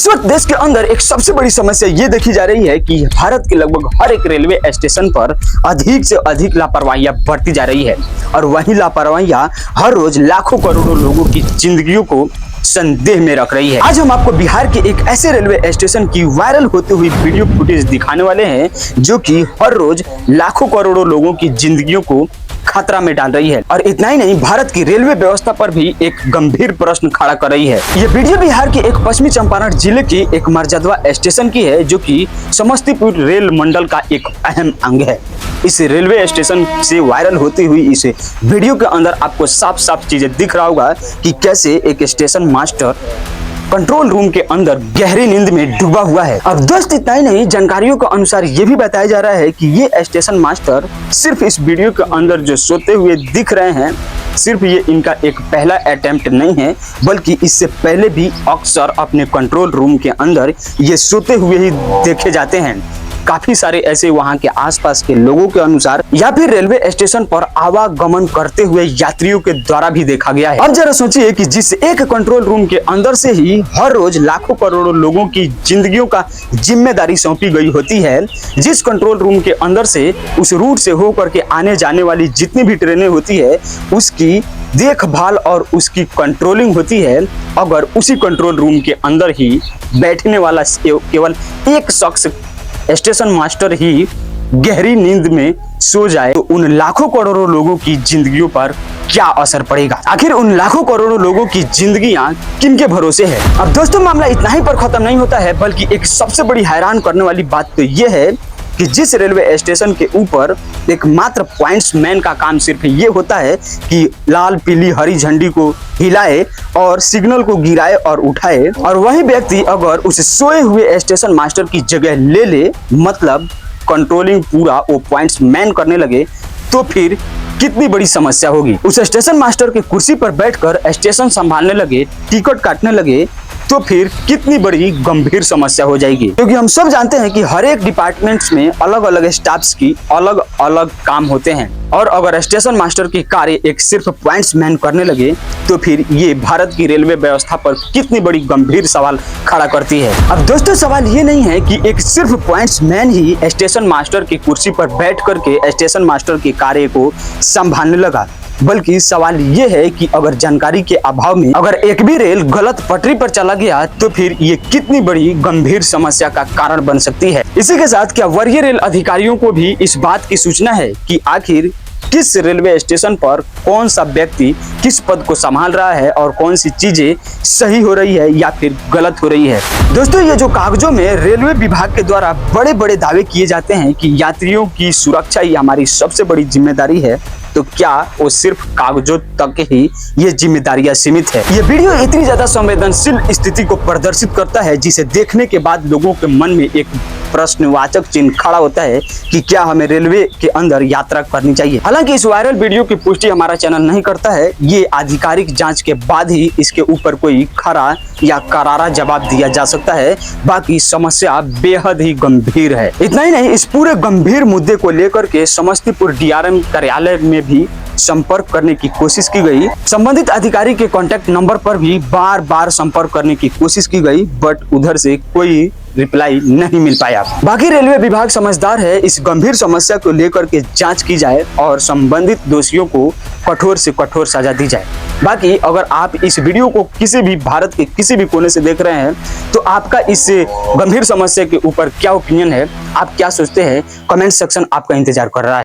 इस वक्त देश के अंदर एक सबसे बड़ी समस्या ये देखी जा रही है कि भारत के लगभग हर एक रेलवे स्टेशन पर अधिक से अधिक लापरवाहियां बढ़ती जा रही है और वही लापरवाहियां हर रोज लाखों करोड़ों लोगों की जिंदगियों को संदेह में रख रही है। आज हम आपको बिहार के एक ऐसे रेलवे स्टेशन की वायरल होती हुई वीडियो फुटेज दिखाने वाले हैं जो कि हर रोज लाखों करोड़ों लोगों की जिंदगियों को खतरा में डाल रही है। और इतना ही नहीं, भारत की रेलवे व्यवस्था पर भी एक गंभीर प्रश्न खड़ा कर रही है। ये वीडियो बिहार के एक पश्चिमी चंपारण जिले की एक मर्यादवा स्टेशन की है जो कि समस्तीपुर रेल मंडल का एक अहम अंग है। इस रेलवे स्टेशन से वायरल होती हुई इस वीडियो के अंदर आपको साफ साफ चीजें दिख रहा होगा कि कैसे एक स्टेशन मास्टर कंट्रोल रूम के अंदर गहरी नींद में डूबा हुआ है। अब दोस्त इतना ही नहीं, जानकारियों के अनुसार ये भी बताया जा रहा है कि ये स्टेशन मास्टर सिर्फ इस वीडियो के अंदर जो सोते हुए दिख रहे हैं, सिर्फ ये इनका एक पहला अटेम्प्ट नहीं है, बल्कि इससे पहले भी अक्सर अपने कंट्रोल रूम के अंदर ये सोते हुए ही देखे जाते हैं। काफी सारे ऐसे वहां के आसपास के लोगों के अनुसार या फिर रेलवे स्टेशन पर आवागमन करते हुए यात्रियों के द्वारा भी देखा गया है। अब जरा सोचिए कि जिस एक कंट्रोल रूम के अंदर से ही हर रोज लाखों करोड़ों लोगों की जिंदगियों का जिम्मेदारी सौंपी गई होती है, जिस कंट्रोल रूम के अंदर से उस रूट से होकर के आने जाने वाली जितनी भी ट्रेनें होती है उसकी देखभाल और उसकी कंट्रोलिंग होती है, अगर उसी कंट्रोल रूम के अंदर ही बैठने वाला केवल एक शख्स स्टेशन मास्टर ही गहरी नींद में सो जाए तो उन लाखों करोड़ों लोगों की जिंदगियों पर क्या असर पड़ेगा। आखिर उन लाखों करोड़ों लोगों की जिंदगियां किनके भरोसे है। अब दोस्तों, मामला इतना ही पर खत्म नहीं होता है, बल्कि एक सबसे बड़ी हैरान करने वाली बात तो यह है कि जिस रेलवे स्टेशन के ऊपर एक मात्र पॉइंट्समैन का काम सिर्फ ये होता है कि लाल पीली हरी झंडी को हिलाए और सिग्नल को गिराए और उठाए, और वही व्यक्ति अगर उस सोए हुए स्टेशन मास्टर की जगह ले ले, मतलब कंट्रोलिंग पूरा वो पॉइंट्समैन करने लगे, तो फिर कितनी बड़ी समस्या होगी। उस स्टेशन मास्टर की कुर्सी पर बैठकर स्टेशन संभालने लगे, टिकट काटने लगे, तो फिर कितनी बड़ी गंभीर समस्या हो जाएगी। क्योंकि हम सब जानते हैं कि हर एक डिपार्टमेंट्स में अलग अलग स्टाफ्स की अलग अलग काम होते हैं, और अगर स्टेशन मास्टर की कार्य एक सिर्फ पॉइंट्समैन करने लगे तो फिर ये भारत की रेलवे व्यवस्था पर कितनी बड़ी गंभीर सवाल खड़ा करती है। अब दोस्तों, सवाल ये नहीं है कि एक सिर्फ पॉइंट्समैन ही स्टेशन मास्टर की कुर्सी पर बैठ करके स्टेशन मास्टर के कार्य को संभालने लगा, बल्कि सवाल ये है कि अगर जानकारी के अभाव में अगर एक भी रेल गलत पटरी पर चला गया तो फिर ये कितनी बड़ी गंभीर समस्या का कारण बन सकती है। इसी के साथ क्या वरीय रेल अधिकारियों को भी इस बात की सूचना है कि आखिर किस रेलवे स्टेशन पर कौन सा व्यक्ति किस पद को संभाल रहा है और कौन सी चीजें सही हो रही है या फिर गलत हो रही है। दोस्तों, ये जो कागजों में रेलवे विभाग के द्वारा बड़े बड़े दावे किए जाते हैं कि यात्रियों की सुरक्षा ही हमारी सबसे बड़ी जिम्मेदारी है, तो क्या वो सिर्फ कागजों तक ही ये जिम्मेदारियां सीमित है। ये वीडियो इतनी ज्यादा संवेदनशील स्थिति को प्रदर्शित करता है जिसे देखने के बाद लोगों के मन में एक प्रश्नवाचक चिन्ह खड़ा होता है कि क्या हमें रेलवे के अंदर यात्रा करनी चाहिए। हालांकि इस वायरल वीडियो की पुष्टि हमारा चैनल नहीं करता है, ये आधिकारिक जांच के बाद ही इसके ऊपर कोई खरा या करारा जवाब दिया जा सकता है। बाकी समस्या बेहद ही गंभीर है। इतना ही नहीं, इस पूरे गंभीर मुद्दे को लेकर के समस्तीपुर डीआरएम कार्यालय में भी संपर्क करने की कोशिश की गई। संबंधित अधिकारी के कॉन्टैक्ट नंबर पर भी बार बार संपर्क करने की कोशिश की गई, बट उधर से कोई रिप्लाई नहीं मिल पाया। बाकी रेलवे विभाग समझदार है, इस गंभीर समस्या को लेकर के जांच की जाए और संबंधित दोषियों को कठोर से कठोर सजा दी जाए। बाकी अगर आप इस वीडियो को किसी भी भारत के किसी भी कोने से देख रहे हैं तो आपका इस गंभीर समस्या के ऊपर क्या ओपिनियन है, आप क्या सोचते हैं, कमेंट सेक्शन आपका इंतजार कर रहा है।